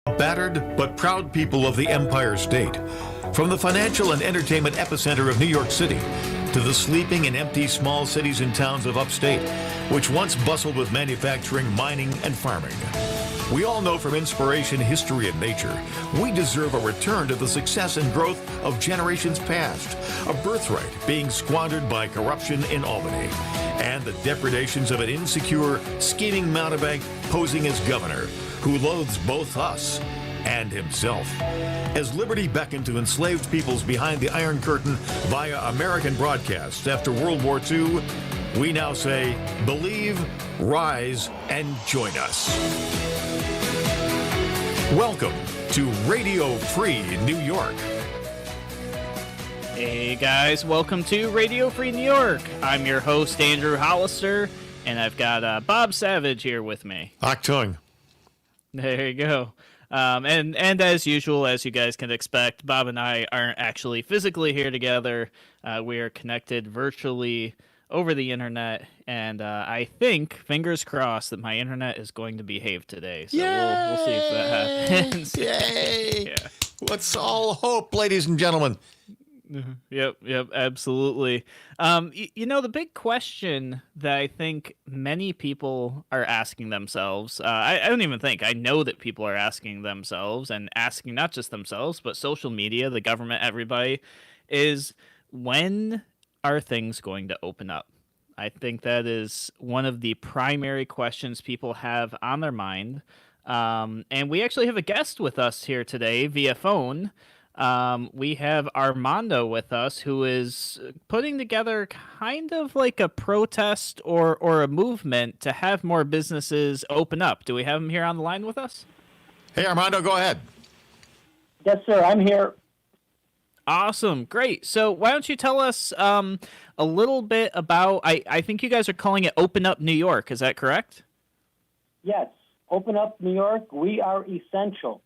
Battered but proud people of the Empire State. From the financial and entertainment epicenter of New York City to the sleeping and empty small cities and towns of upstate, which once bustled with manufacturing, mining, and farming. We all know from inspiration, history, and nature, we deserve a return to the success and growth of generations past, a birthright being squandered by corruption in Albany, and the depredations of an insecure, scheming mountebank posing as governor, who loathes both us and himself. As liberty beckoned to enslaved peoples behind the Iron Curtain via American broadcasts after World War II, we now say, believe, rise, and join us. Welcome to Radio Free New York. Hey guys, welcome to Radio Free New York. I'm your host, Andrew Hollister, and I've got Bob Savage here with me. Achtung. There you go. And as usual, as you guys can expect, Bob and I aren't actually physically here together. We are connected virtually over the internet, and I think, fingers crossed, that my internet is going to behave today. So we'll see if that happens. Yay! Yeah. Let's all hope, ladies and gentlemen. Yep, absolutely. The big question that I think many people are asking themselves, I don't even think, I know that people are asking themselves and asking not just themselves, but social media, the government, everybody, is when are things going to open up? I think that is one of the primary questions people have on their mind. And we actually have a guest with us here today via phone. We have Armando with us, who is putting together kind of like a protest or a movement to have more businesses open up. Do we have him here on the line with us? Hey, Armando, go ahead. Yes, sir. I'm here. Awesome. Great. So why don't you tell us a little bit about, I think you guys are calling it Open Up New York. Is that correct? Yes. Open Up New York. We are essential.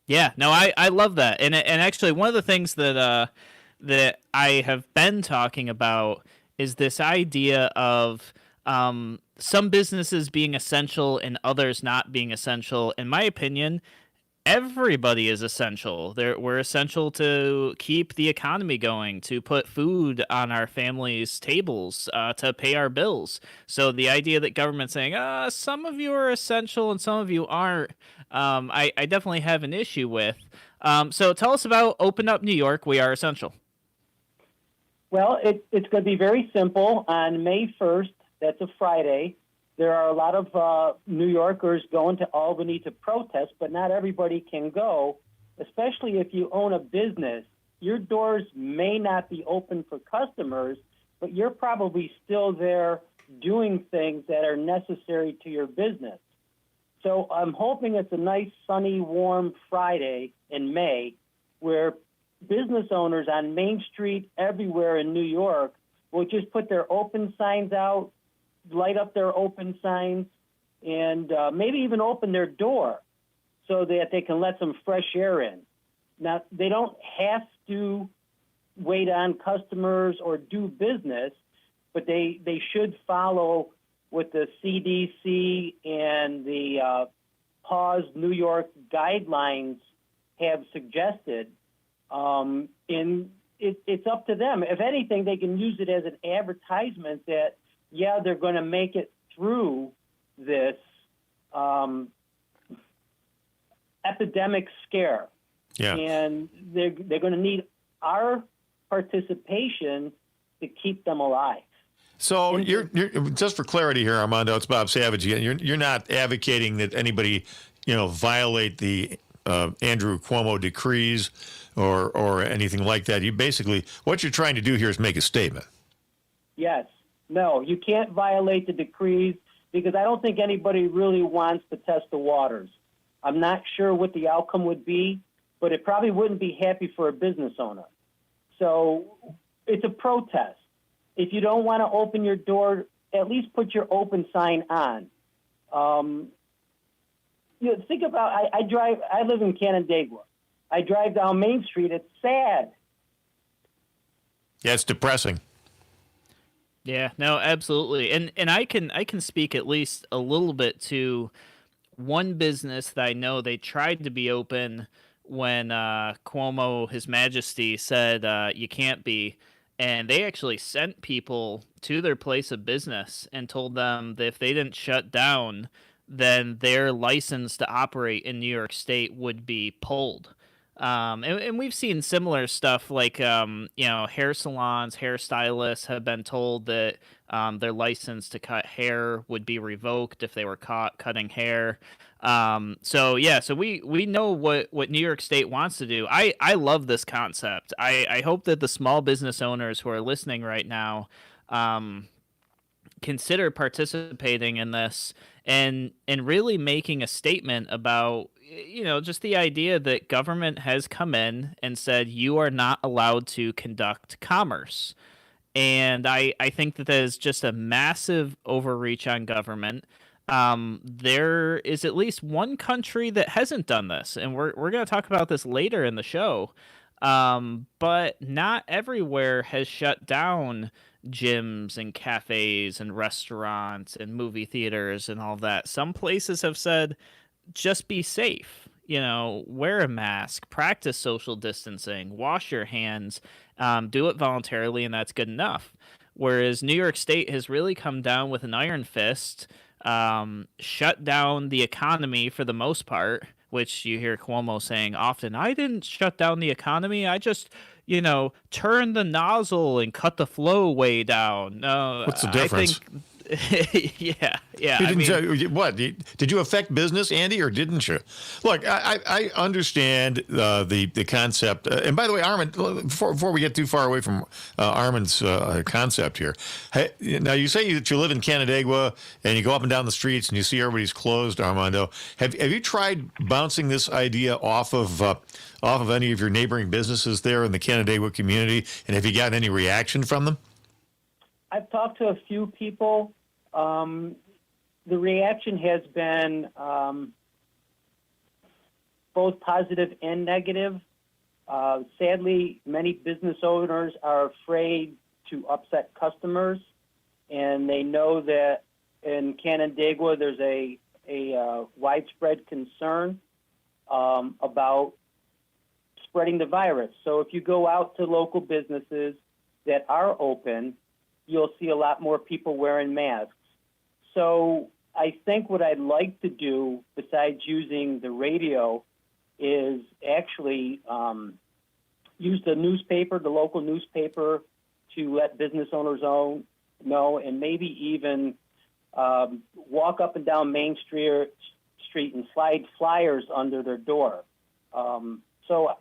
Yeah, no, I love that, and actually one of the things that I have been talking about is this idea of some businesses being essential and others not being essential. In my opinion, everybody is essential. We're essential to keep the economy going, to put food on our families' tables, to pay our bills. So the idea that government's saying, some of you are essential and some of you aren't, I definitely have an issue with. So tell us about Open Up New York. We are essential. Well, it's going to be very simple. On May 1st, that's a Friday, there are a lot of New Yorkers going to Albany to protest, but not everybody can go, especially if you own a business. Your doors may not be open for customers, but you're probably still there doing things that are necessary to your business. So I'm hoping it's a nice, sunny, warm Friday in May where business owners on Main Street everywhere in New York will just put their open signs out, light up their open signs, and maybe even open their door so that they can let some fresh air in. Now, they don't have to wait on customers or do business, but they should follow what the CDC and the Pause New York guidelines have suggested. And it's up to them. If anything, they can use it as an advertisement that, yeah, they're going to make it through this epidemic scare. Yeah. And they're going to need our participation to keep them alive. So you're just for clarity here, Armando, it's Bob Savage again. You're not advocating that anybody, violate the Andrew Cuomo decrees or anything like that. You basically, what you're trying to do here is make a statement. Yes. No, you can't violate the decrees because I don't think anybody really wants to test the waters. I'm not sure what the outcome would be, but it probably wouldn't be happy for a business owner. So it's a protest. If you don't want to open your door, at least put your open sign on. Think about, I live in Canandaigua. I drive down Main Street. It's sad. Yeah, it's depressing. Yeah, no, absolutely. And I can speak at least a little bit to one business that I know they tried to be open when Cuomo, His Majesty, said you can't be. And they actually sent people to their place of business and told them that if they didn't shut down, then their license to operate in New York State would be pulled. And we've seen similar stuff like, hair salons, hairstylists have been told that their license to cut hair would be revoked if they were caught cutting hair. So we know what New York State wants to do. I love this concept. I hope that the small business owners who are listening right now consider participating in this and really making a statement about just the idea that government has come in and said you are not allowed to conduct commerce. And I think that is just a massive overreach on government. There is at least one country that hasn't done this, and we're going to talk about this later in the show. But not everywhere has shut down gyms and cafes and restaurants and movie theaters and all that. Some places have said, just be safe. Wear a mask, practice social distancing, wash your hands, do it voluntarily, and that's good enough. Whereas New York State has really come down with an iron fist, shut down the economy for the most part, which you hear Cuomo saying often, I didn't shut down the economy. I just, turned the nozzle and cut the flow way down. No, What's the difference? I think yeah. You didn't, what? Did you affect business, Andy, or didn't you? Look, I understand the concept. And by the way, Armin, before we get too far away from Armin's concept here, now you say that you live in Canandaigua and you go up and down the streets and you see everybody's closed, Armando. Have you tried bouncing this idea off of any of your neighboring businesses there in the Canandaigua community? And have you gotten any reaction from them? I've talked to a few people. The reaction has been both positive and negative. Sadly, many business owners are afraid to upset customers, and they know that in Canandaigua there's a widespread concern about spreading the virus. So if you go out to local businesses that are open, you'll see a lot more people wearing masks. So I think what I'd like to do, besides using the radio, is actually use the newspaper, the local newspaper, to let business owners know, and maybe even walk up and down Main Street and slide flyers under their door. So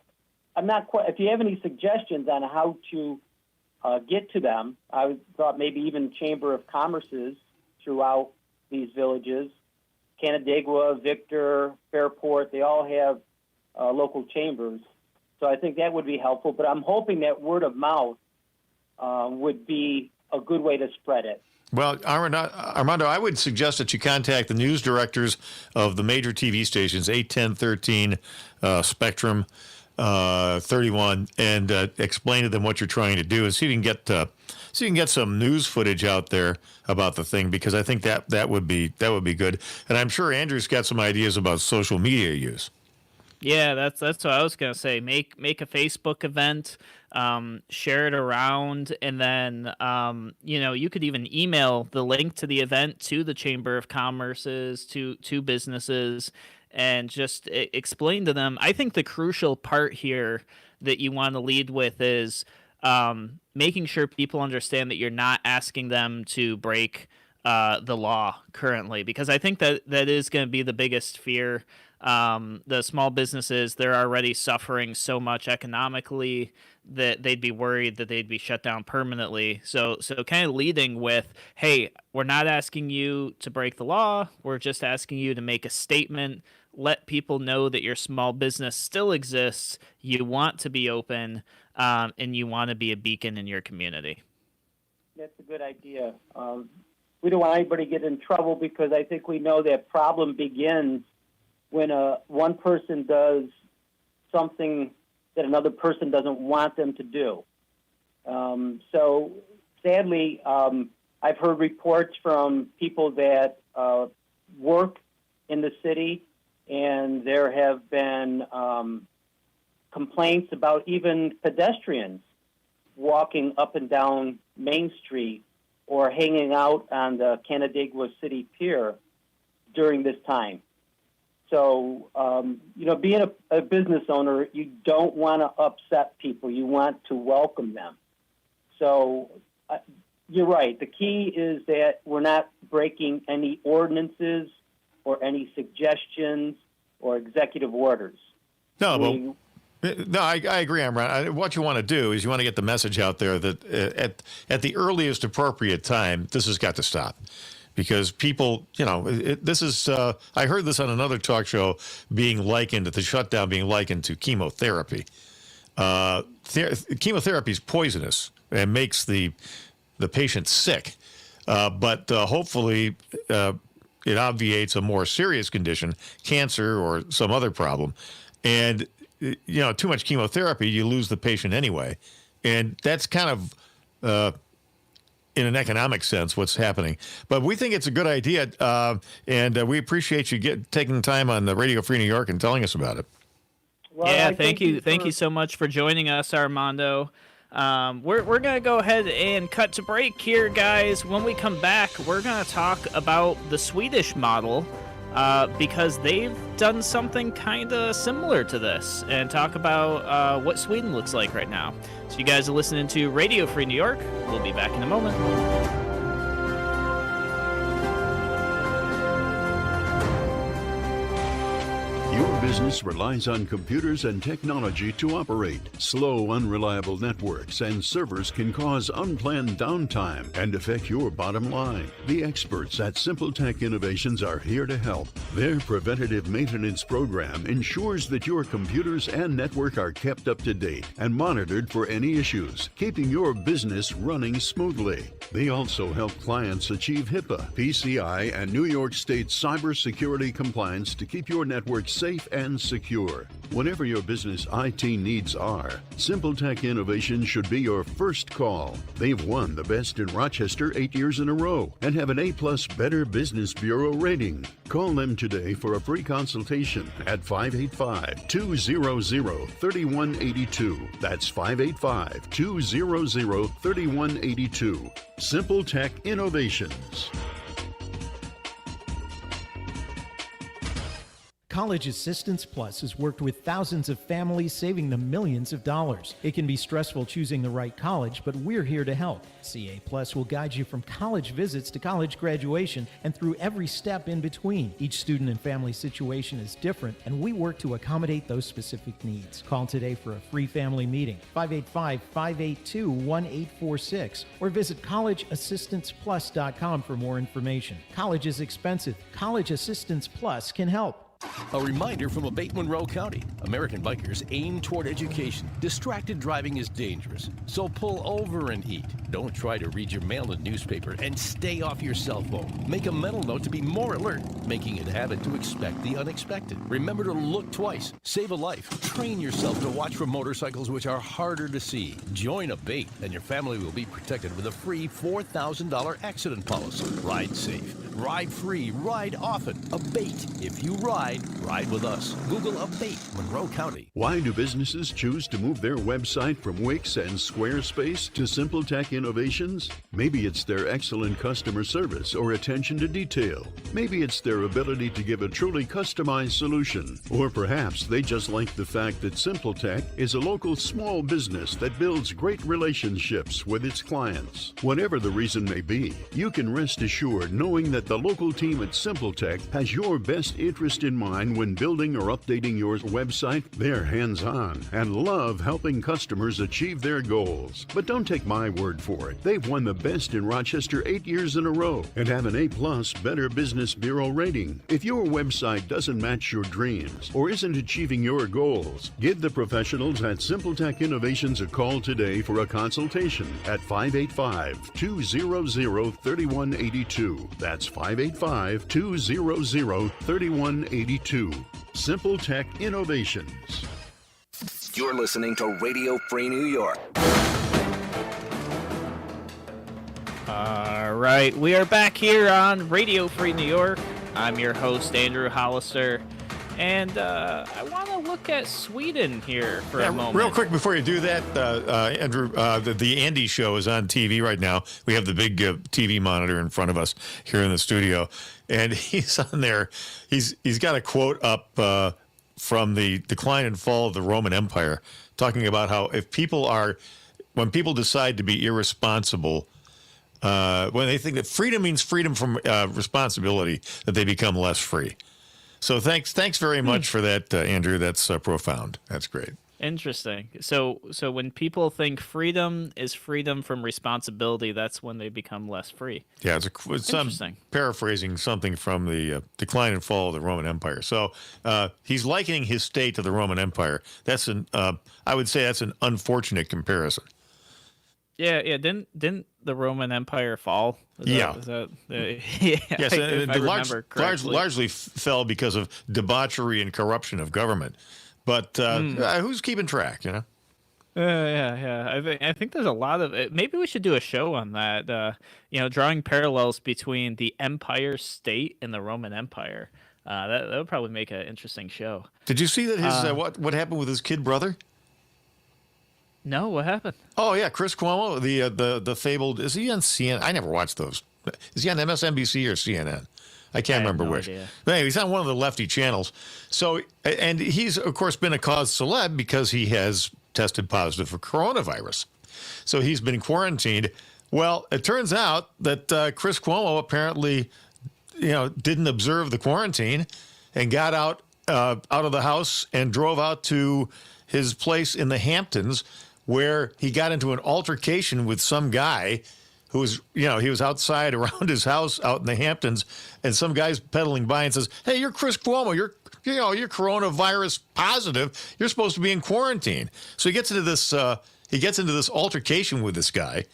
I'm not quite. If you have any suggestions on how to get to them, I thought maybe even Chamber of Commerce's throughout these villages, Canandaigua, Victor, Fairport, they all have local chambers. So I think that would be helpful. But I'm hoping that word of mouth would be a good way to spread it. Well, Armando, I would suggest that you contact the news directors of the major TV stations, 8, 10, 13, Spectrum, 31, and explain to them what you're trying to do, and see if you can get some news footage out there about the thing, because I think that would be good. And I'm sure Andrew's got some ideas about social media use. Yeah, that's what I was gonna say. Make a Facebook event, share it around, and then you could even email the link to the event to the Chamber of Commerce's, to businesses, and just explain to them. I think the crucial part here that you want to lead with is making sure people understand that you're not asking them to break the law currently, because I think that is going to be the biggest fear. The small businesses, they're already suffering so much economically that they'd be worried that they'd be shut down permanently. So kind of leading with, hey, we're not asking you to break the law. We're just asking you to make a statement, let people know that your small business still exists, you want to be open, and you want to be a beacon in your community. That's a good idea. We don't want anybody to get in trouble, because I think we know that problem begins when one person does something that another person doesn't want them to do. So sadly, I've heard reports from people that work in the city, and there have been complaints about even pedestrians walking up and down Main Street or hanging out on the Canandaigua City Pier during this time. So, being a business owner, you don't want to upset people. You want to welcome them. So, you're right. The key is that we're not breaking any ordinances or any suggestions or executive orders. No, I agree, Amron. What you want to do is you want to get the message out there that at the earliest appropriate time, this has got to stop. Because people, this is, I heard this on another talk show the shutdown being likened to chemotherapy. Chemotherapy is poisonous and makes the patient sick. But hopefully it obviates a more serious condition, cancer or some other problem. And, too much chemotherapy, you lose the patient anyway. And that's kind of... in an economic sense, what's happening. But we think it's a good idea, and we appreciate you taking the time on the Radio Free New York and telling us about it. Well, thank you so much for joining us, Armando. We're going to go ahead and cut to break here, guys. When we come back, we're going to talk about the Swedish model, because they've done something kind of similar to this, and talk about what Sweden looks like right now. So you guys are listening to Radio Free New York. We'll be back in a moment. Your business relies on computers and technology to operate. Slow, unreliable networks and servers can cause unplanned downtime and affect your bottom line. The experts at Simple Tech Innovations are here to help. Their preventative maintenance program ensures that your computers and network are kept up to date and monitored for any issues, keeping your business running smoothly. They also help clients achieve HIPAA, PCI, and New York State cybersecurity compliance to keep your network safe and secure. Whatever your business IT needs are, Simple Tech Innovations should be your first call. They've won the Best in Rochester 8 years in a row and have an A+ Better Business Bureau rating. Call them today for a free consultation at 585-200-3182. That's 585-200-3182. Simple Tech Innovations. College Assistance Plus has worked with thousands of families, saving them millions of dollars. It can be stressful choosing the right college, but we're here to help. CA Plus will guide you from college visits to college graduation and through every step in between. Each student and family situation is different, and we work to accommodate those specific needs. Call today for a free family meeting, 585-582-1846, or visit collegeassistanceplus.com for more information. College is expensive. College Assistance Plus can help. A reminder from Abate Monroe County. American bikers aim toward education. Distracted driving is dangerous, so pull over and eat. Don't try to read your mail and newspaper, and stay off your cell phone. Make a mental note to be more alert, making it a habit to expect the unexpected. Remember to look twice. Save a life. Train yourself to watch for motorcycles which are harder to see. Join Abate, and your family will be protected with a free $4,000 accident policy. Ride safe. Ride free. Ride often. Abate. If you ride with us. Google Abate Monroe County. Why do businesses choose to move their website from Wix and Squarespace to Simple Tech Innovations? Maybe it's their excellent customer service or attention to detail. Maybe it's their ability to give a truly customized solution. Or perhaps they just like the fact that Simple Tech is a local small business that builds great relationships with its clients. Whatever the reason may be, you can rest assured knowing that the local team at Simple Tech has your best interest in mind when building or updating your website. They're hands-on and love helping customers achieve their goals. But don't take my word for it. They've won the Best in Rochester 8 years in a row and have an A+ Better Business Bureau rating. If your website doesn't match your dreams or isn't achieving your goals, give the professionals at Simple Tech Innovations a call today for a consultation at 585-200-3182. That's 585-200-3182. Simple Tech Innovations. You're listening to Radio Free New York. All right, we are back here on Radio Free New York. I'm your host, Andrew Hollister, and I want to look at Sweden here for a moment. Real quick before you do that, Andrew, the Andy Show is on TV right now. We have the big TV monitor in front of us here in the studio, and he's on there. He's got a quote up from the decline and fall of the Roman Empire, talking about how when people decide to be irresponsible, when they think that freedom means freedom from responsibility, that they become less free. So thanks very much for that, Andrew. That's profound. That's great. Interesting. So when people think freedom is freedom from responsibility, that's when they become less free. Yeah, it's interesting. Paraphrasing something from the decline and fall of the Roman Empire. So he's likening his state to the Roman Empire. That's I would say that's an unfortunate comparison. Yeah. Didn't the Roman Empire fall? Yes, largely fell because of debauchery and corruption of government. But who's keeping track? You know. Yeah. I think there's a lot of it. Maybe we should do a show on that. Drawing parallels between the Empire State and the Roman Empire. That would probably make an interesting show. Did you see that his what happened with his kid brother? No, what happened? Oh yeah, Chris Cuomo, the fabled. Is he on CNN? I never watched those. Is he on MSNBC or CNN? I can't remember which. Idea. But anyway, he's on one of the lefty channels. So, and he's of course been a cause celeb because he has tested positive for coronavirus. So he's been quarantined. Well, it turns out that Chris Cuomo apparently, didn't observe the quarantine and got out of the house and drove out to his place in the Hamptons, where he got into an altercation with some guy who was, he was outside around his house out in the Hamptons, and some guy's pedaling by and says, "Hey, you're Chris Cuomo. You're coronavirus positive. You're supposed to be in quarantine." So he gets into this altercation with this guy,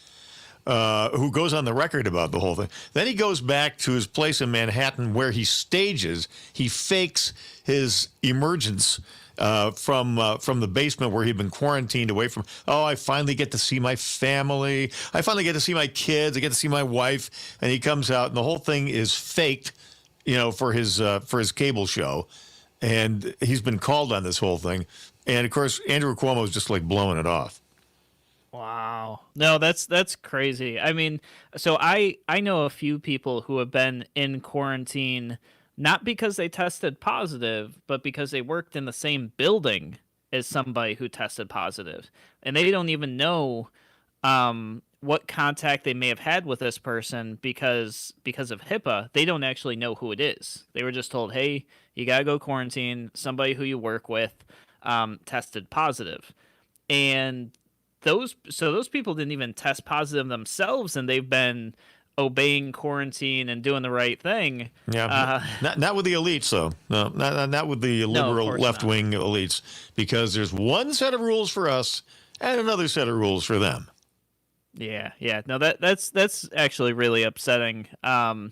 who goes on the record about the whole thing. Then he goes back to his place in Manhattan where he fakes his emergence from the basement where he'd been quarantined away from. Oh, I finally get to see my family. I finally get to see my kids. I get to see my wife. And he comes out, and the whole thing is faked, for his cable show. And he's been called on this whole thing. And of course, Andrew Cuomo is just like blowing it off. Wow. No, that's crazy. I mean, so I know a few people who have been in quarantine not because they tested positive, but because they worked in the same building as somebody who tested positive. And they don't even know what contact they may have had with this person because of HIPAA. They don't actually know who it is. They were just told, "Hey, you got to go quarantine. Somebody who you work with tested positive." And those people didn't even test positive themselves, and they've been obeying quarantine and doing the right thing. Yeah, not with the elites, though. No, not with the liberal left-wing elites, because there's one set of rules for us and another set of rules for them. Yeah. No, that's actually really upsetting. And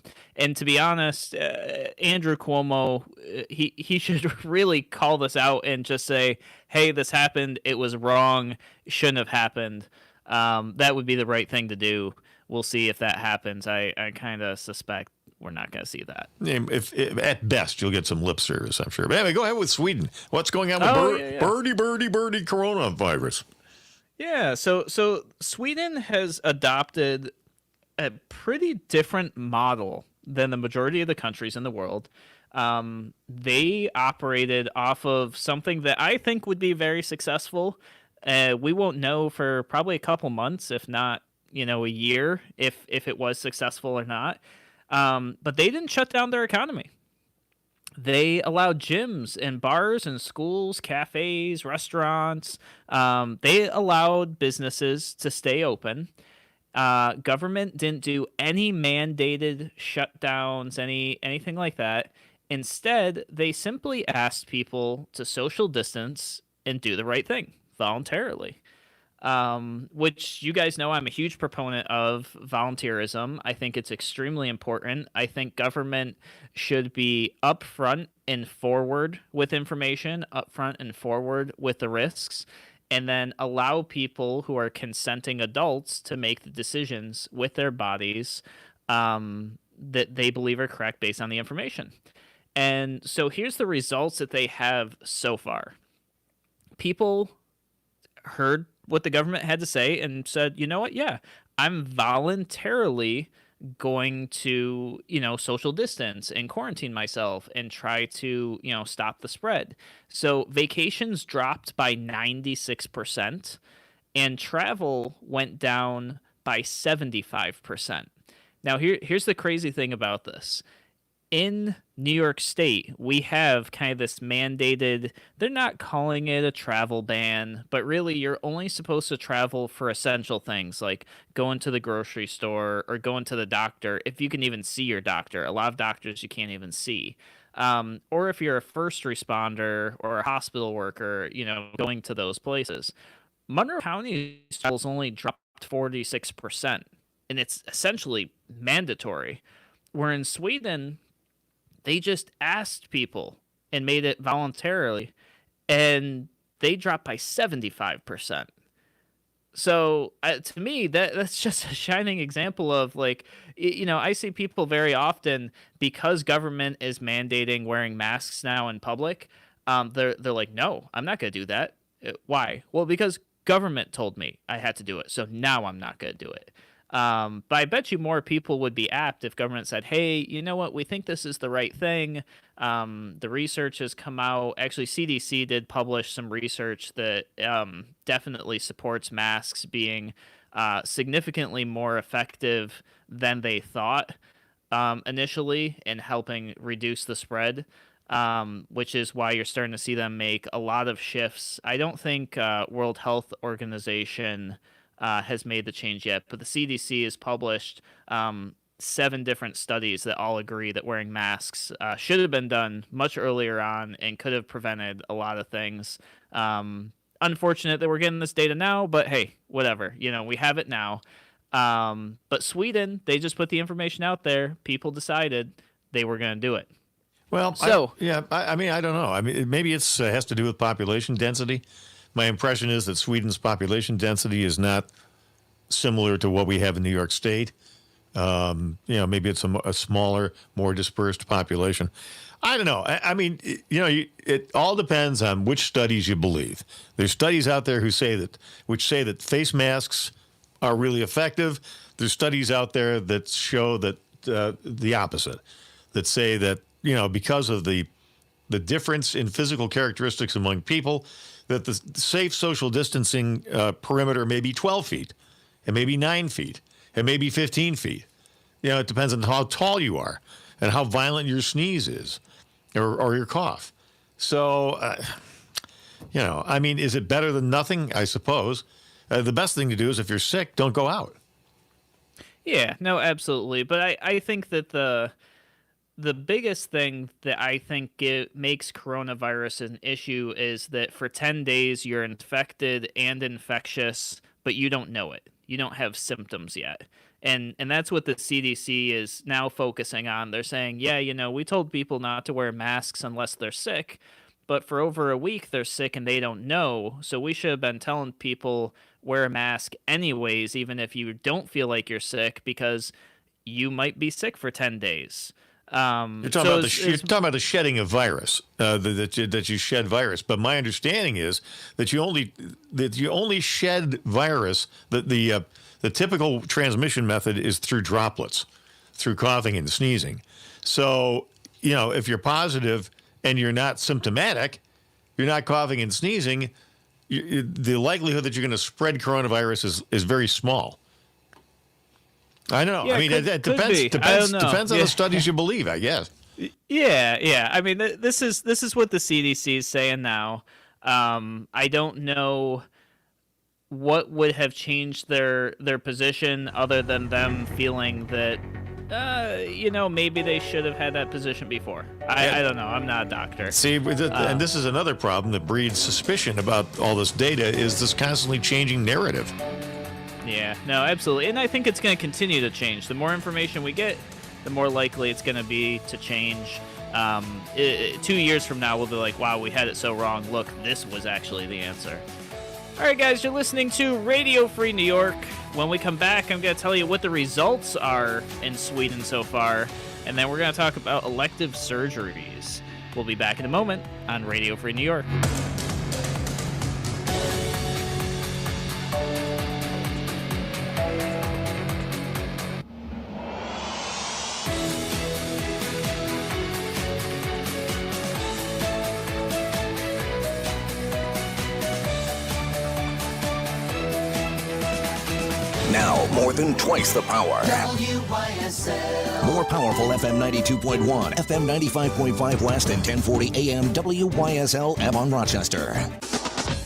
to be honest, Andrew Cuomo, he should really call this out and just say, "Hey, this happened. It was wrong. It shouldn't have happened." That would be the right thing to do. We'll see if that happens. I kind of suspect we're not going to see that. If at best, you'll get some lip service, I'm sure. But anyway, go ahead with Sweden. What's going on with birdie coronavirus? Yeah, so Sweden has adopted a pretty different model than the majority of the countries in the world. They operated off of something that I think would be very successful. We won't know for probably a couple months, if not a year, if it was successful or not. But they didn't shut down their economy. They allowed gyms and bars and schools, cafes, restaurants. They allowed businesses to stay open. Government didn't do any mandated shutdowns, anything like that. Instead, they simply asked people to social distance and do the right thing voluntarily. Which you guys know I'm a huge proponent of volunteerism. I think it's extremely important. I think government should be upfront and forward with information, upfront and forward with the risks, and then allow people who are consenting adults to make the decisions with their bodies that they believe are correct based on the information. And so here's the results that they have so far. People heard what the government had to say and said, you know what? Yeah, I'm voluntarily going to, social distance and quarantine myself and try to, stop the spread. So vacations dropped by 96% and travel went down by 75%. Now, here's the crazy thing about this. In New York State, we have kind of this mandated, they're not calling it a travel ban, but really you're only supposed to travel for essential things like going to the grocery store or going to the doctor, if you can even see your doctor. A lot of doctors you can't even see. Or if you're a first responder or a hospital worker, going to those places. Monroe County's travel's only dropped 46%, and it's essentially mandatory. Where in Sweden, they just asked people and made it voluntarily, and they dropped by 75%. So to me, that's just a shining example of I see people very often, because government is mandating wearing masks now in public. They're like, no, I'm not going to do that. Why? Well, because government told me I had to do it, so now I'm not going to do it. But I bet you more people would be apt if government said, hey, you know what, we think this is the right thing. The research has come out. Actually, CDC did publish some research that definitely supports masks being significantly more effective than they thought initially in helping reduce the spread. Which is why you're starting to see them make a lot of shifts. I don't think World Health Organization has made the change yet, but the CDC has published 7 different studies that all agree that wearing masks should have been done much earlier on and could have prevented a lot of things. Unfortunate that we're getting this data now, but hey, whatever. We have it now. But Sweden, they just put the information out there. People decided they were going to do it. Well, so I mean, I don't know. I mean, maybe it has to do with population density. My impression is that Sweden's population density is not similar to what we have in New York State. Maybe it's a smaller, more dispersed population. I don't know. I mean, it all depends on which studies you believe. There's studies out there which say that face masks are really effective. There's studies out there that show that the opposite, that say that because of the difference in physical characteristics among people, that the safe social distancing perimeter may be 12 feet, and maybe 9 feet, and maybe 15 feet. It depends on how tall you are and how violent your sneeze is or your cough. So, I mean, is it better than nothing? I suppose. The best thing to do is if you're sick, don't go out. Yeah, no, absolutely. But I think that the biggest thing that I think makes coronavirus an issue is that for 10 days you're infected and infectious, but you don't know it. You don't have symptoms yet. And that's what the CDC is now focusing on. They're saying, yeah, we told people not to wear masks unless they're sick, but for over a week they're sick and they don't know. So we should have been telling people wear a mask anyways, even if you don't feel like you're sick, because you might be sick for 10 days. You're talking about the shedding of virus, that you shed virus. But my understanding is that you only shed virus. The typical transmission method is through droplets, through coughing and sneezing. So if you're positive and you're not symptomatic, you're not coughing and sneezing, the likelihood that you're going to spread coronavirus is very small. I don't know. Yeah, I mean, it depends on the studies you believe, I guess. Yeah. I mean, this is what the CDC is saying now. I don't know what would have changed their position other than them feeling that, maybe they should have had that position before. I don't know. I'm not a doctor. See, and this is another problem that breeds suspicion about all this data, is this constantly changing narrative. Yeah, no, absolutely. And I think it's going to continue to change. The more information we get, the more likely it's going to be to change. 2 years from now, we'll be like, wow, we had it so wrong. Look, this was actually the answer. All right, guys, you're listening to Radio Free New York. When we come back, I'm going to tell you what the results are in Sweden so far, and then we're going to talk about elective surgeries. We'll be back in a moment on Radio Free New York. Now, more than twice the power. WYSL. More powerful FM 92.1, FM 95.5 West, and 1040 AM WYSL Avon Rochester.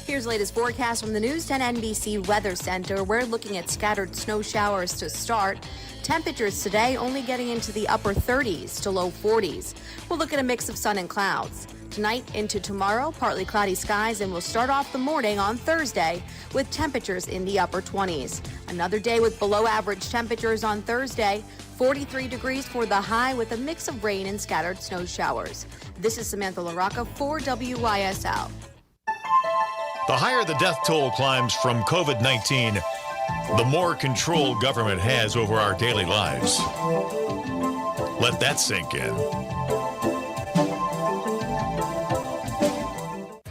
Here's latest forecast from the News 10 NBC Weather Center. We're looking at scattered snow showers to start. Temperatures today only getting into the upper 30s to low 40s. We'll look at a mix of sun and clouds. Tonight into tomorrow, partly cloudy skies, and we'll start off the morning on Thursday with temperatures in the upper 20s. Another day with below average temperatures on Thursday, 43 degrees for the high with a mix of rain and scattered snow showers. This is Samantha LaRocca for WYSL. The higher the death toll climbs from COVID-19, the more control government has over our daily lives. Let that sink in.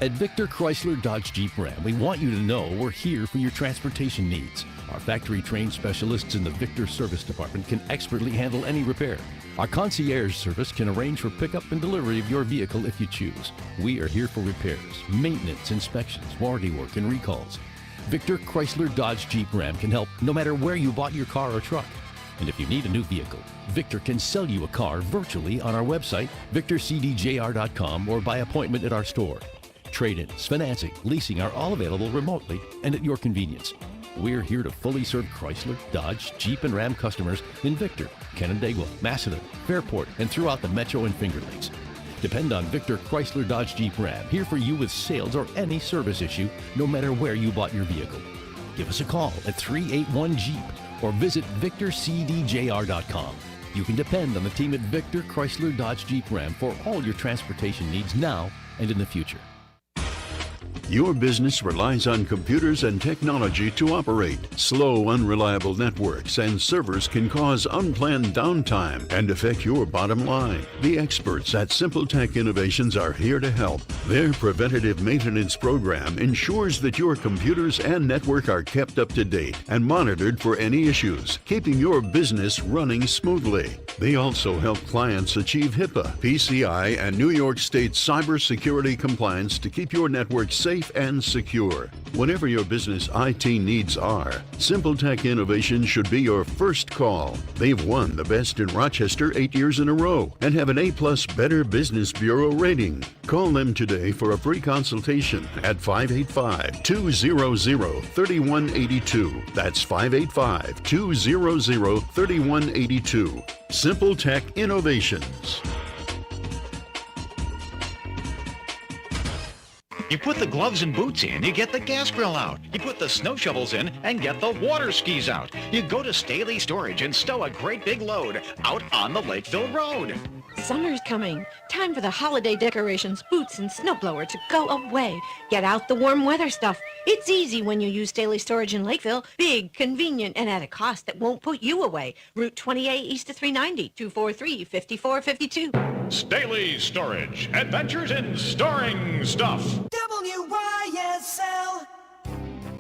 At Victor Chrysler Dodge Jeep Ram, we want you to know we're here for your transportation needs. Our factory-trained specialists in the Victor Service Department can expertly handle any repair. Our concierge service can arrange for pickup and delivery of your vehicle if you choose. We are here for repairs, maintenance, inspections, warranty work, and recalls. Victor Chrysler Dodge Jeep Ram can help no matter where you bought your car or truck. And if you need a new vehicle, Victor can sell you a car virtually on our website, victorcdjr.com, or by appointment at our store. Trade-ins, financing, leasing are all available remotely and at your convenience. We're here to fully serve Chrysler, Dodge, Jeep, and Ram customers in Victor, Canandaigua, Macedon, Fairport, and throughout the Metro and Finger Lakes. Depend on Victor Chrysler Dodge Jeep Ram, here for you with sales or any service issue, no matter where you bought your vehicle. Give us a call at 381-JEEP or visit victorcdjr.com. You can depend on the team at Victor Chrysler Dodge Jeep Ram for all your transportation needs now and in the future. Your business relies on computers and technology to operate. Slow, unreliable networks and servers can cause unplanned downtime and affect your bottom line. The experts at Simple Tech Innovations are here to help. Their preventative maintenance program ensures that your computers and network are kept up to date and monitored for any issues, keeping your business running smoothly. They also help clients achieve HIPAA, PCI, and New York State cybersecurity compliance to keep your network safe and secure. Whatever your business IT needs are, Simple Tech Innovations should be your first call. They've won the Best in Rochester 8 years in a row and have an A+ Better Business Bureau rating. Call them today for a free consultation at 585-200-3182. That's 585-200-3182. Simple Tech Innovations. You put the gloves and boots in, you get the gas grill out. You put the snow shovels in and get the water skis out. You go to Staley Storage and stow a great big load out on the Lakeville Road. Summer's coming. Time for the holiday decorations, boots, and snowblower to go away. Get out the warm weather stuff. It's easy when you use Staley Storage in Lakeville. Big, convenient, and at a cost that won't put you away. Route 28 east of 390, 243-5452. Staley Storage. Adventures in storing stuff. WYSL.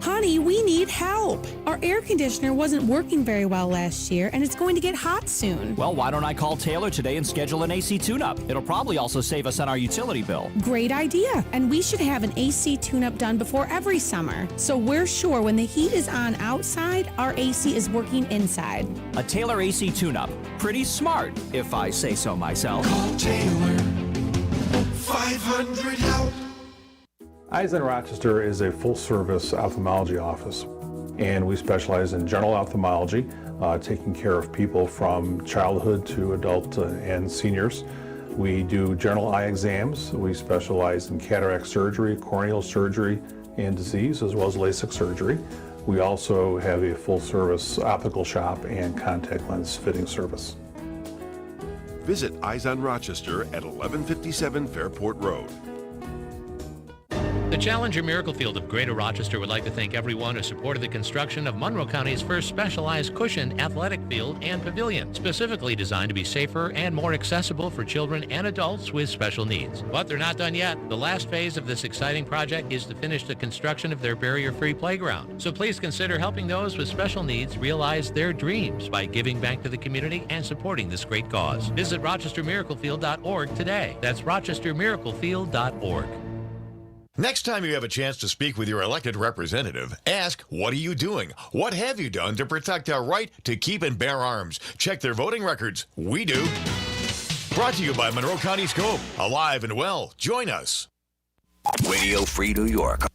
Honey, we need help. Our air conditioner wasn't working very well last year, and it's going to get hot soon. Well, why don't I call Taylor today and schedule an AC tune-up? It'll probably also save us on our utility bill. Great idea. And we should have an AC tune-up done before every summer, so we're sure when the heat is on outside, our AC is working inside. A Taylor AC tune-up. Pretty smart, if I say so myself. Call Taylor. 500 help. Eyes in Rochester is a full-service ophthalmology office, and we specialize in general ophthalmology, taking care of people from childhood to adult and seniors. We do general eye exams. We specialize in cataract surgery, corneal surgery, and disease, as well as LASIK surgery. We also have a full-service optical shop and contact lens fitting service. Visit Eyes on Rochester at 1157 Fairport Road. The Challenger Miracle Field of Greater Rochester would like to thank everyone who supported the construction of Monroe County's first specialized cushioned athletic field and pavilion, specifically designed to be safer and more accessible for children and adults with special needs. But they're not done yet. The last phase of this exciting project is to finish the construction of their barrier-free playground. So please consider helping those with special needs realize their dreams by giving back to the community and supporting this great cause. Visit rochestermiraclefield.org today. That's rochestermiraclefield.org. Next time you have a chance to speak with your elected representative, ask, what are you doing? What have you done to protect our right to keep and bear arms? Check their voting records. We do. Brought to you by Monroe County Scope. Alive and well. Join us. Radio Free New York.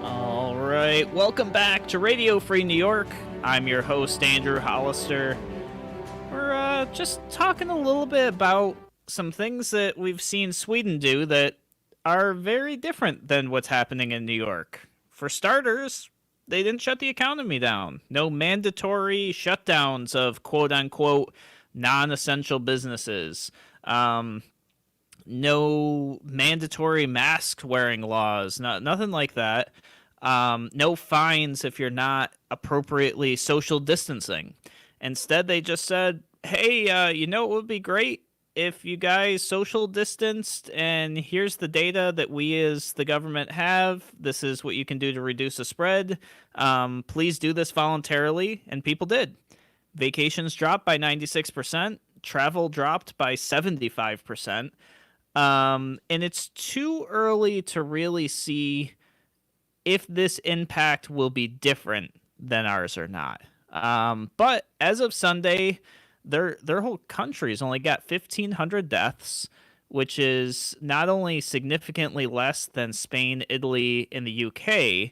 All right. Welcome back to Radio Free New York. I'm your host, Andrew Hollister. We're just talking a little bit about some things that we've seen Sweden do that are very different than what's happening in New York. For starters, they didn't shut the economy down. No mandatory shutdowns of quote-unquote non-essential businesses. No mandatory mask-wearing laws. Nothing like that. No fines if you're not appropriately social distancing. Instead, they just said, hey, you know what would be great? If you guys social distanced, and here's the data that we as the government have, this is what you can do to reduce the spread. Please do this voluntarily, and people did. Vacations dropped by 96%. Travel dropped by 75%. And it's too early to really see if this impact will be different than ours or not. But as of Sunday, their whole country's only got 1,500 deaths, which is not only significantly less than Spain, Italy, and the UK,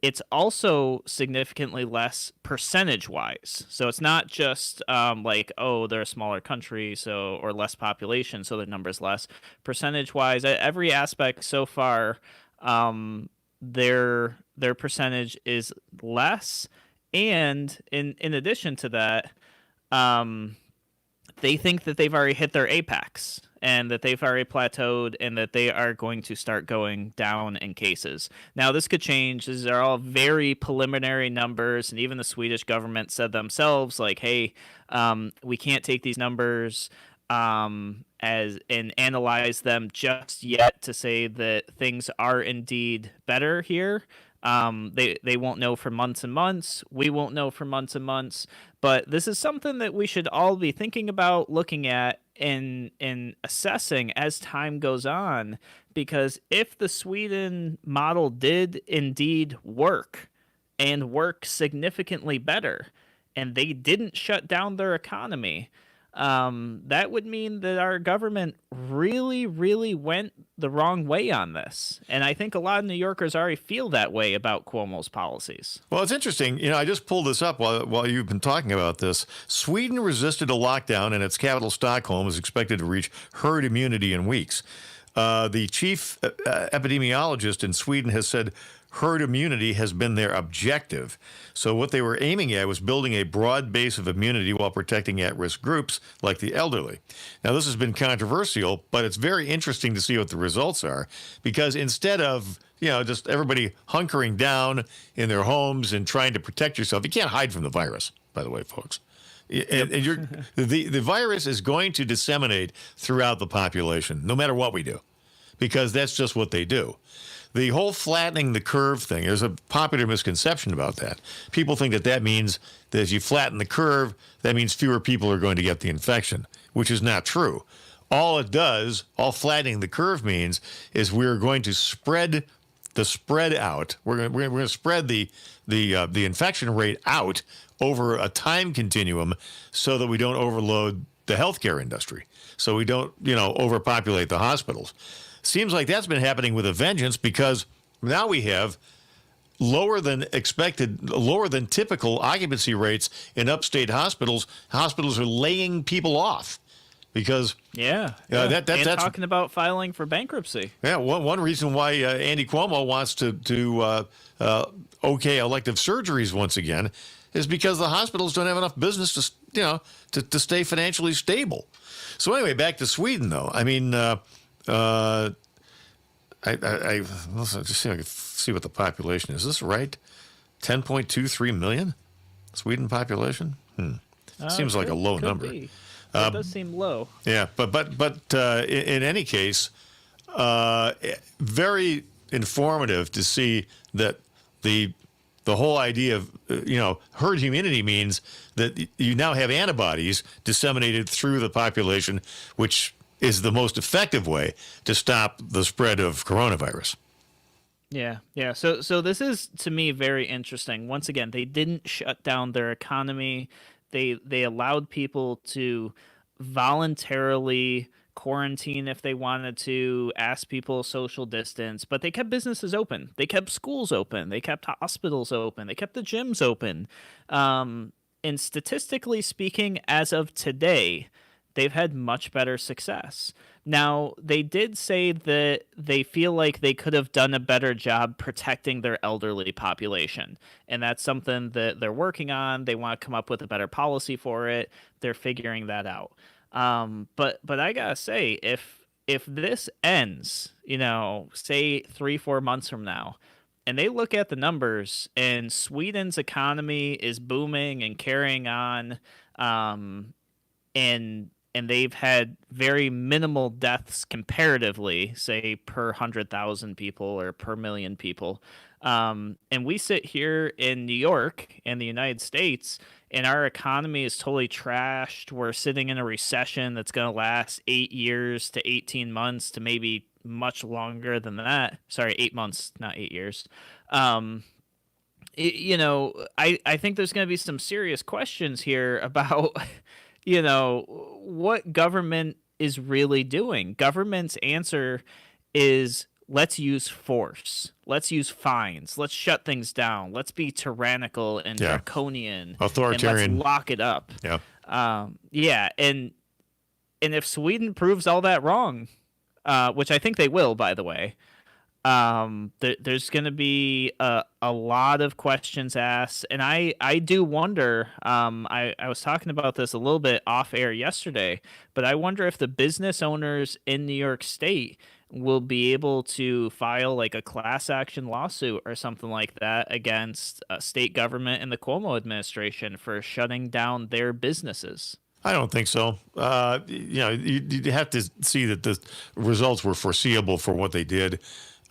it's also significantly less percentage-wise. So it's not just like, oh, they're a smaller country, so or less population, so their number's less. Percentage-wise, every aspect so far, their percentage is less. And in addition to that, they think that they've already hit their apex and that they've already plateaued and that they are going to start going down in cases. Now, this could change. These are all very preliminary numbers, and even the Swedish government said themselves, like, hey, we can't take these numbers and analyze them just yet to say that things are indeed better here. They won't know for months and months. We won't know for months and months. But this is something that we should all be thinking about, looking at, and assessing as time goes on. Because if the Sweden model did indeed work, and work significantly better, and they didn't shut down their economy, that would mean that our government really, really went the wrong way on this. And I think a lot of New Yorkers already feel that way about Cuomo's policies. Well, it's interesting. You know, I just pulled this up while you've been talking about this. Sweden resisted a lockdown, and its capital, Stockholm, is expected to reach herd immunity in weeks. The chief epidemiologist in Sweden has said herd immunity has been their objective. So what they were aiming at was building a broad base of immunity while protecting at-risk groups like the elderly. Now, this has been controversial, but it's very interesting to see what the results are, because instead of, just everybody hunkering down in their homes and trying to protect yourself, you can't hide from the virus, by the way, folks. And the virus is going to disseminate throughout the population, no matter what we do, because that's just what they do. The whole flattening the curve thing, there's a popular misconception about that. People think that means that as you flatten the curve, that means fewer people are going to get the infection, which is not true. All flattening the curve means is we're going to spread the spread out. We're going to spread the infection rate out over a time continuum so that we don't overload the healthcare industry, so we don't, overpopulate the hospitals. Seems like that's been happening with a vengeance, because now we have lower than typical occupancy rates in upstate hospitals. Hospitals are laying people off because that's talking about filing for bankruptcy. Yeah, one reason why Andy Cuomo wants to okay elective surgeries once again is because the hospitals don't have enough business to stay financially stable. So anyway, back to Sweden, though. I mean, let's just see if I can see what the population is. Is this right? 10.23 million Sweden population. Seems like a low number. It does seem low. Yeah, but in any case, very informative to see that the whole idea of herd immunity means that you now have antibodies disseminated through the population, which is the most effective way to stop the spread of coronavirus. Yeah. So this is, to me, very interesting. Once again, they didn't shut down their economy. They allowed people to voluntarily quarantine if they wanted to, ask people social distance, but they kept businesses open. They kept schools open. They kept hospitals open. They kept the gyms open. And statistically speaking, as of today, they've had much better success. Now, they did say that they feel like they could have done a better job protecting their elderly population. And that's something that they're working on. They want to come up with a better policy for it. They're figuring that out. But I gotta say, if this ends, say 3-4 months from now, and they look at the numbers and Sweden's economy is booming and carrying on, and they've had very minimal deaths comparatively, say per 100,000 people or per million people. And we sit here in New York in the United States, and our economy is totally trashed. We're sitting in a recession that's going to last 8 years to 18 months to maybe much longer than that. Sorry, 8 months, not 8 years. I think there's going to be some serious questions here about, what government is really doing. Government's answer is, let's use force. Let's use fines. Let's shut things down. Let's be tyrannical and draconian. Authoritarian. And let's lock it up. Yeah. And if Sweden proves all that wrong, which I think they will, by the way, there's going to be a lot of questions asked. And I do wonder, I was talking about this a little bit off air yesterday, but I wonder if the business owners in New York State will be able to file like a class action lawsuit or something like that against state government and the Cuomo administration for shutting down their businesses. I don't think so. You have to see that the results were foreseeable for what they did.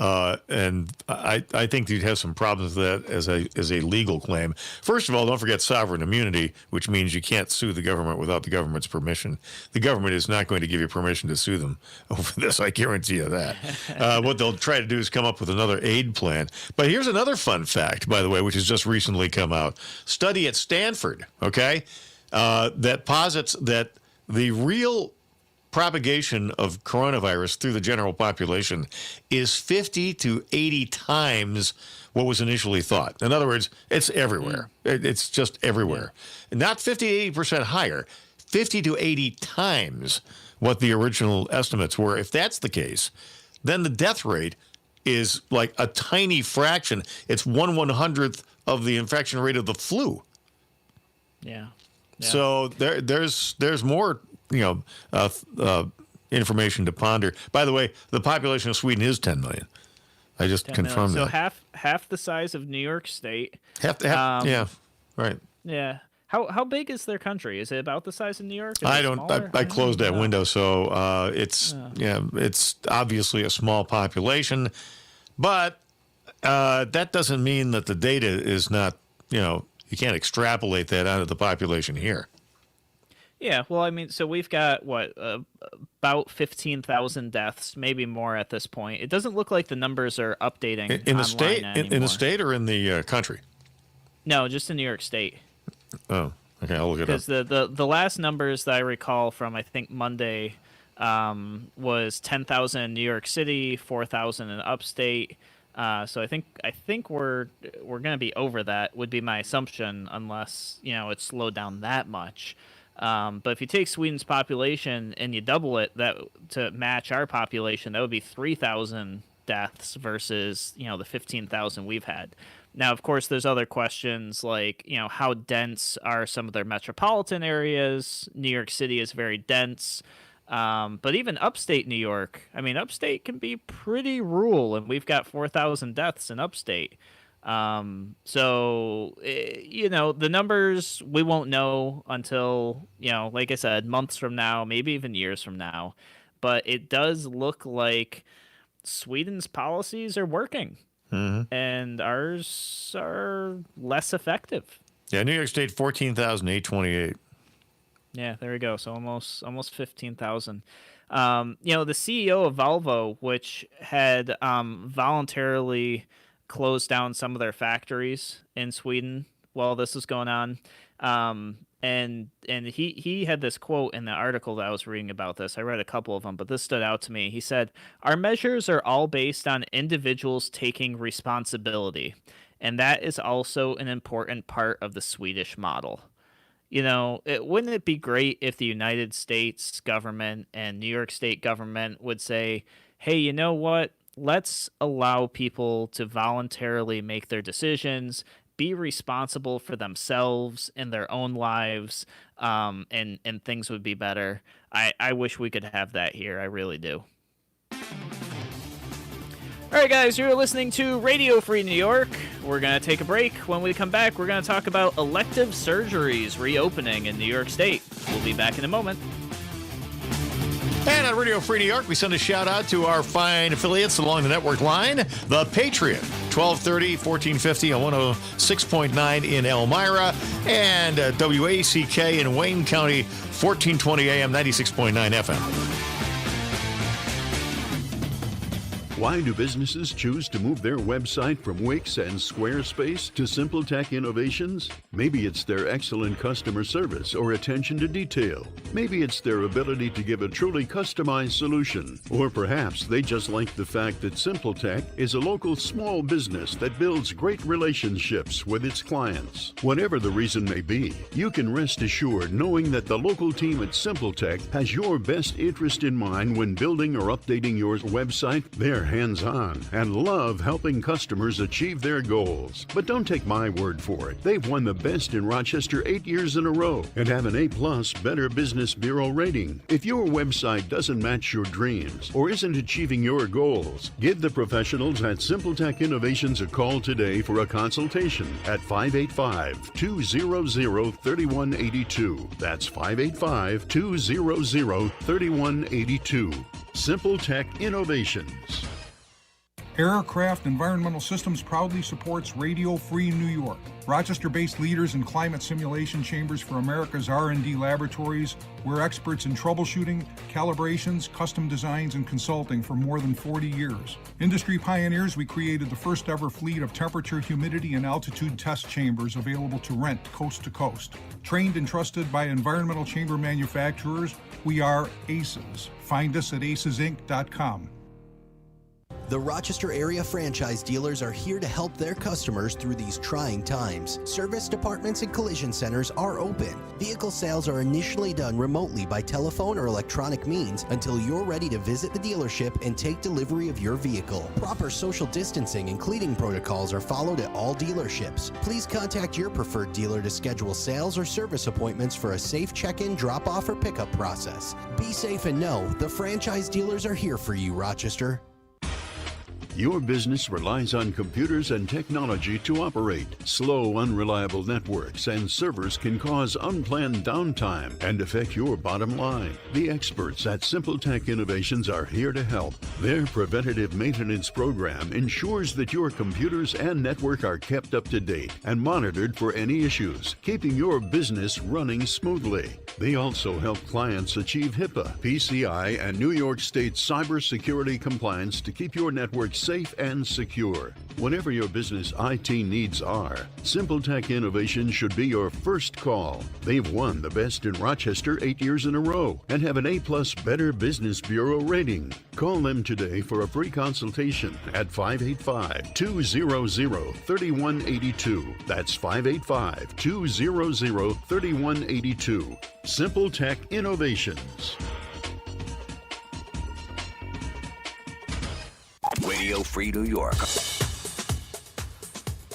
And I think you'd have some problems with that as a legal claim. First of all, don't forget sovereign immunity, which means you can't sue the government without the government's permission. The government is not going to give you permission to sue them over this. I guarantee you that. What they'll try to do is come up with another aid plan. But here's another fun fact, by the way, which has just recently come out. Study at Stanford, that posits that the real propagation of coronavirus through the general population is 50 to 80 times what was initially thought. In other words, it's everywhere. It's just everywhere. Not 50 to 80% higher, 50 to 80 times what the original estimates were. If that's the case, then the death rate is like a tiny fraction. It's 1/100th of the infection rate of the flu. Yeah. So there's more information to ponder. By the way, the population of Sweden is 10 million. I just confirmed that. So half the size of New York State. Yeah, right. Yeah. How big is their country? Is it about the size of New York? I closed that window, so it's obviously a small population, but that doesn't mean that the data is not, you can't extrapolate that out of the population here. Yeah, well, I mean, so we've got about 15,000 deaths, maybe more at this point. It doesn't look like the numbers are updating in the state. In the state or in the country? No, just in New York State. Oh, okay, I'll look it up. Because the last numbers that I recall from I think Monday was 10,000 in New York City, 4,000 in upstate. So I think we're going to be over that, would be my assumption, unless it's slowed down that much. But if you take Sweden's population and you double it to match our population, that would be 3,000 deaths versus the 15,000 we've had. Now, of course, there's other questions like, how dense are some of their metropolitan areas? New York City is very dense. But even upstate New York, upstate can be pretty rural, and we've got 4,000 deaths in upstate. The numbers we won't know until, like I said, months from now, maybe even years from now. But it does look like Sweden's policies are working, and ours are less effective. Yeah, New York State, 14,828. Yeah, there we go. So almost 15,000. The CEO of Volvo, which had voluntarily closed down some of their factories in Sweden while this was going on, and he had this quote in the article that I was reading about this. I read a couple of them, but this stood out to me. He said, "Our measures are all based on individuals taking responsibility, and that is also an important part of the Swedish model." Wouldn't it be great if the United States government and New York State government would say, hey, you know what? Let's allow people to voluntarily make their decisions, be responsible for themselves and their own lives, and things would be better. I wish we could have that here. I really do. All right, guys, you're listening to Radio Free New York. We're going to take a break. When we come back, we're going to talk about elective surgeries reopening in New York State. We'll be back in a moment. And on Radio Free New York, we send a shout-out to our fine affiliates along the network line. The Patriot, 1230, 1450 on 106.9 in Elmira, and WACK in Wayne County, 1420 AM, 96.9 FM. Why do businesses choose to move their website from Wix and Squarespace to SimpleTech Innovations? Maybe it's their excellent customer service or attention to detail. Maybe it's their ability to give a truly customized solution. Or perhaps they just like the fact that SimpleTech is a local small business that builds great relationships with its clients. Whatever the reason may be, you can rest assured knowing that the local team at SimpleTech has your best interest in mind when building or updating your website. They're hands-on and love helping customers achieve their goals. But don't take my word for it. They've won the best in Rochester 8 years in a row and have an A+ Better Business Bureau rating. If your website doesn't match your dreams or isn't achieving your goals, give the professionals at SimpleTech Innovations a call today for a consultation at 585-200-3182. That's 585-200-3182. SimpleTech Innovations. Aircraft Environmental Systems proudly supports Radio Free New York. Rochester-based leaders in climate simulation chambers for America's R&D laboratories. We're experts in troubleshooting, calibrations, custom designs, and consulting for more than 40 years. Industry pioneers, we created the first ever fleet of temperature, humidity, and altitude test chambers available to rent coast to coast. Trained and trusted by environmental chamber manufacturers, we are ACES. Find us at acesinc.com. The Rochester area franchise dealers are here to help their customers through these trying times. Service departments and collision centers are open. Vehicle sales are initially done remotely by telephone or electronic means until you're ready to visit the dealership and take delivery of your vehicle. Proper social distancing and cleaning protocols are followed at all dealerships. Please contact your preferred dealer to schedule sales or service appointments for a safe check-in, drop-off, or pickup process. Be safe and know the franchise dealers are here for you, Rochester. Your business relies on computers and technology to operate. Slow, unreliable networks and servers can cause unplanned downtime and affect your bottom line. The experts at SimpleTech Innovations are here to help. Their preventative maintenance program ensures that your computers and network are kept up to date and monitored for any issues, keeping your business running smoothly. They also help clients achieve HIPAA, PCI, and New York State cybersecurity compliance to keep your network safe and secure. Whatever your business IT needs are, SimpleTech Innovations should be your first call. They've won the best in Rochester 8 years in a row and have an A+ Better Business Bureau rating. Call them today for a free consultation at 585-200-3182. That's 585-200-3182. SimpleTech Innovations. Radio Free New York.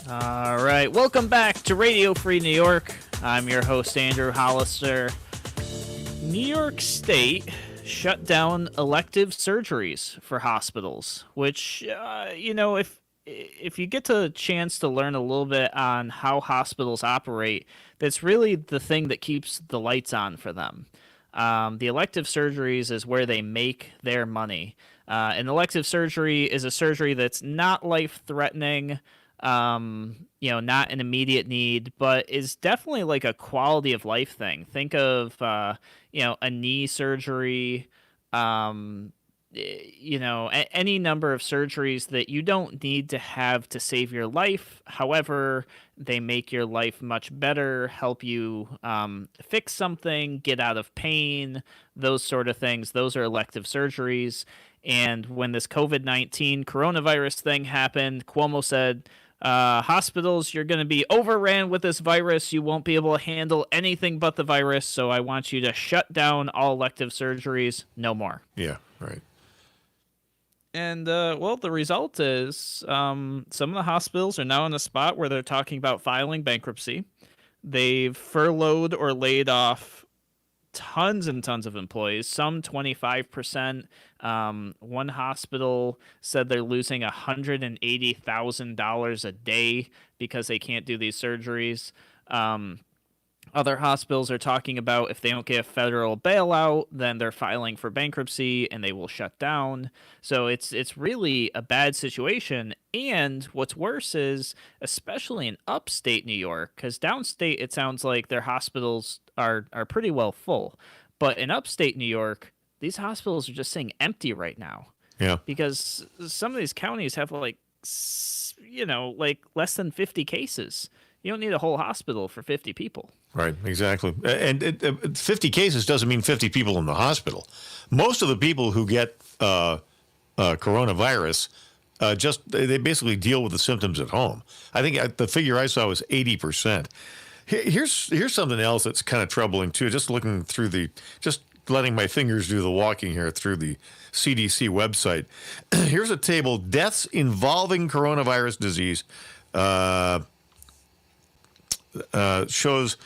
All right, welcome back to Radio Free New York. I'm your host, Andrew Hollister. New York State shut down elective surgeries for hospitals, which, if you get a chance to learn a little bit on how hospitals operate, that's really the thing that keeps the lights on for them. The elective surgeries is where they make their money. An elective surgery is a surgery that's not life-threatening, not an immediate need, but is definitely like a quality of life thing. Think of, a knee surgery, any number of surgeries that you don't need to have to save your life. However, they make your life much better, help you fix something, get out of pain, those sort of things. Those are elective surgeries. And when this COVID-19 coronavirus thing happened, Cuomo said, hospitals, you're going to be overran with this virus. You won't be able to handle anything but the virus. So I want you to shut down all elective surgeries. No more. Yeah, right. And, the result is some of the hospitals are now in a spot where they're talking about filing bankruptcy. They've furloughed or laid off tons and tons of employees, some 25%. One hospital said they're losing $180,000 a day because they can't do these surgeries. Other hospitals are talking about if they don't get a federal bailout, then they're filing for bankruptcy and they will shut down. So it's really a bad situation. And what's worse is, especially in upstate New York, because downstate it sounds like their hospitals are pretty well full. But in upstate New York, these hospitals are just sitting empty right now. Yeah. Because some of these counties have like less than 50 cases. You don't need a whole hospital for 50 people. Right, exactly. And 50 cases doesn't mean 50 people in the hospital. Most of the people who get coronavirus, they basically deal with the symptoms at home. I think the figure I saw was 80%. Here's something else that's kind of troubling, too. Just letting my fingers do the walking here through the CDC website. Here's a table, deaths involving coronavirus disease. Shows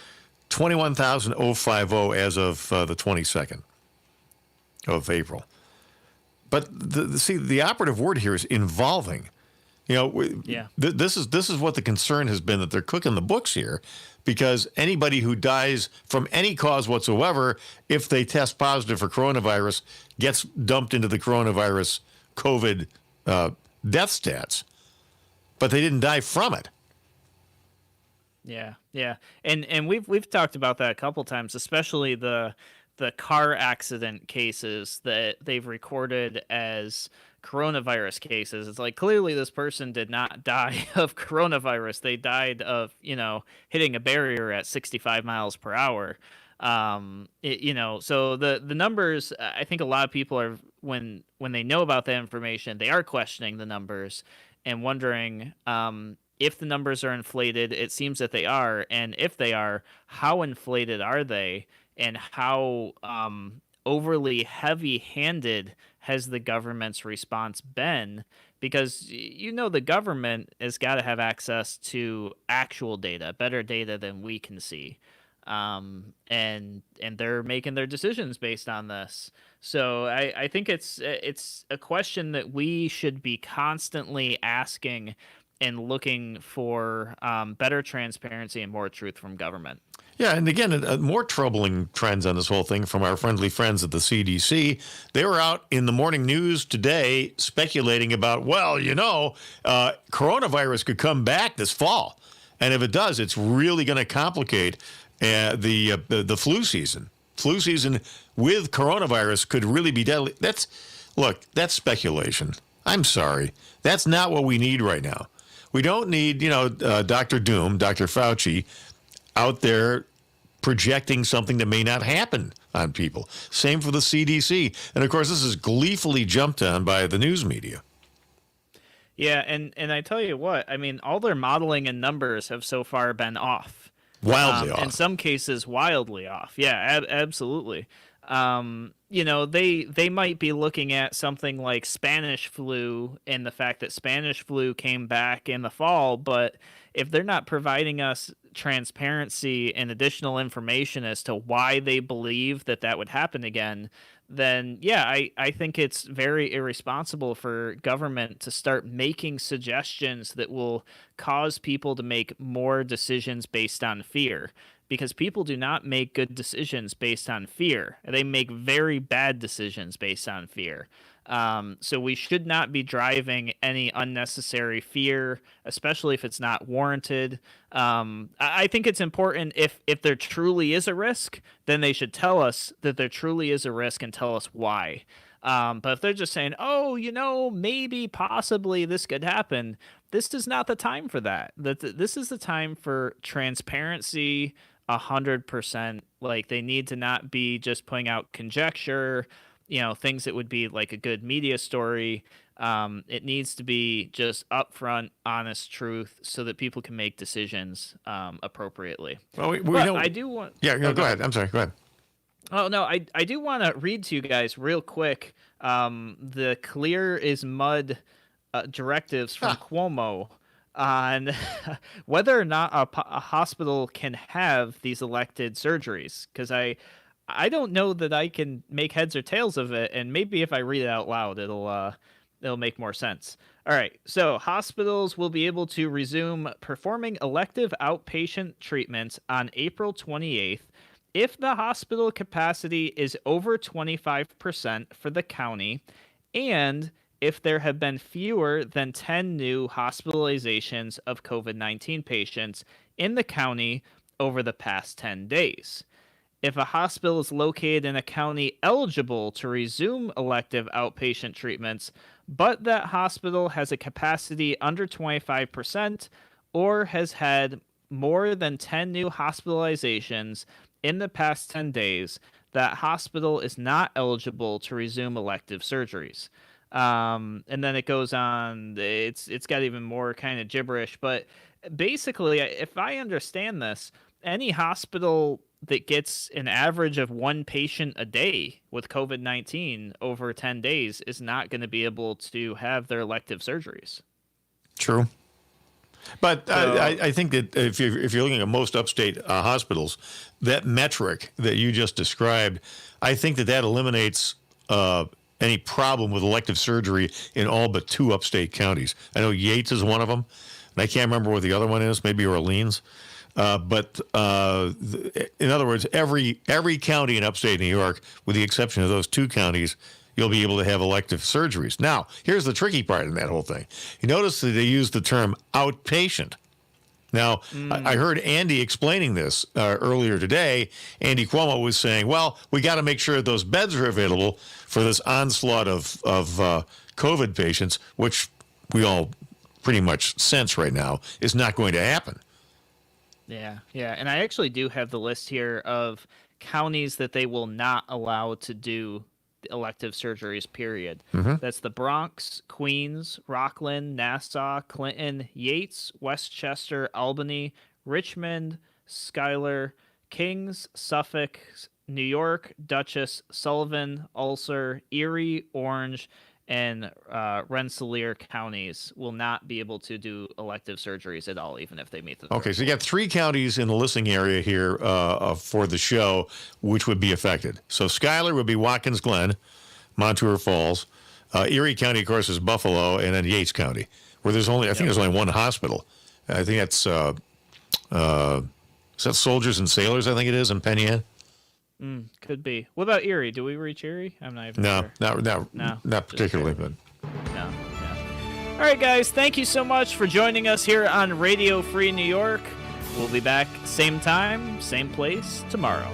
21,050 as of the 22nd of April. But the operative word here is involving. This is what the concern has been, that they're cooking the books here, because anybody who dies from any cause whatsoever, if they test positive for coronavirus, gets dumped into the coronavirus COVID death stats. But they didn't die from it. Yeah. And we've talked about that a couple times, especially the car accident cases that they've recorded as coronavirus cases. It's like, clearly this person did not die of coronavirus. They died of, hitting a barrier at 65 miles per hour. So the numbers, I think a lot of people are, when they know about that information, they are questioning the numbers and wondering, if the numbers are inflated. It seems that they are. And if they are, how inflated are they? And how overly heavy-handed has the government's response been? Because, the government has got to have access to actual data, better data than we can see. And they're making their decisions based on this. So I think it's a question that we should be constantly asking and looking for better transparency and more truth from government. Yeah, and again, more troubling trends on this whole thing from our friendly friends at the CDC. They were out in the morning news today speculating about, coronavirus could come back this fall. And if it does, it's really going to complicate the flu season. Flu season with coronavirus could really be deadly. That's speculation. I'm sorry. That's not what we need right now. We don't need, Dr. Doom, Dr. Fauci, out there projecting something that may not happen on people. Same for the CDC. And, of course, this is gleefully jumped on by the news media. Yeah, and I tell you what, I mean, all their modeling and numbers have so far been off. Wildly off. In some cases, wildly off. Yeah, absolutely. They might be looking at something like Spanish flu and the fact that Spanish flu came back in the fall, but if they're not providing us transparency and additional information as to why they believe that would happen again, then I think it's very irresponsible for government to start making suggestions that will cause people to make more decisions based on fear. Because people do not make good decisions based on fear. They make very bad decisions based on fear. So we should not be driving any unnecessary fear, especially if it's not warranted. I think it's important if there truly is a risk, then they should tell us that there truly is a risk and tell us why. But if they're just saying, maybe, possibly this could happen, this is not the time for that. This is the time for transparency, 100%. Like, they need to not be just putting out conjecture, things that would be like a good media story. It needs to be just upfront, honest truth so that people can make decisions appropriately. Well, we know. I do want. Yeah, no, go ahead. I'm sorry. Go ahead. Oh, no, I do want to read to you guys real quick the Clear is Mud directives from Cuomo on whether or not a hospital can have these elected surgeries, because I don't know that I can make heads or tails of it, and maybe if I read it out loud, it'll make more sense. All right, so hospitals will be able to resume performing elective outpatient treatments on April 28th if the hospital capacity is over 25% for the county, and if there have been fewer than 10 new hospitalizations of COVID-19 patients in the county over the past 10 days. If a hospital is located in a county eligible to resume elective outpatient treatments, but that hospital has a capacity under 25% or has had more than 10 new hospitalizations in the past 10 days, that hospital is not eligible to resume elective surgeries. And then it goes on. It's got even more kind of gibberish, but basically, if I understand this, any hospital that gets an average of one patient a day with COVID-19 over 10 days is not going to be able to have their elective surgeries. True. But I think that if you're looking at most upstate hospitals, that metric that you just described, I think that eliminates any problem with elective surgery in all but 2 upstate counties. I know Yates is one of them, and I can't remember what the other one is, maybe Orleans. But in other words, every county in upstate New York, with the exception of those 2 counties, you'll be able to have elective surgeries. Now, here's the tricky part in that whole thing. You notice that they use the term outpatient. Now, I heard Andy explaining this earlier today. Andy Cuomo was saying, well, we got to make sure those beds are available for this onslaught of COVID patients, which we all pretty much sense right now is not going to happen. Yeah. And I actually do have the list here of counties that they will not allow to do elective surgeries, period. That's the Bronx, Queens, Rockland, Nassau, Clinton, Yates, Westchester, Albany, Richmond, Schuyler, Kings, Suffolk, New York, Dutchess, Sullivan, Ulster, Erie, Orange, and Rensselaer counties will not be able to do elective surgeries at all, even if they meet the Okay, so you got 3 counties in the listening area here for the show, which would be affected. So Schuyler would be Watkins Glen, Montour Falls. Erie County, of course, is Buffalo, and then Yates County, where there's only, I think there's only 1 hospital. I think that's, is that Soldiers and Sailors, I think it is, in Penn Yan? Could be. What about Erie? Do we reach Erie? I'm not even sure. Not particularly, but no. All right, guys. Thank you so much for joining us here on Radio Free New York. We'll be back same time, same place tomorrow.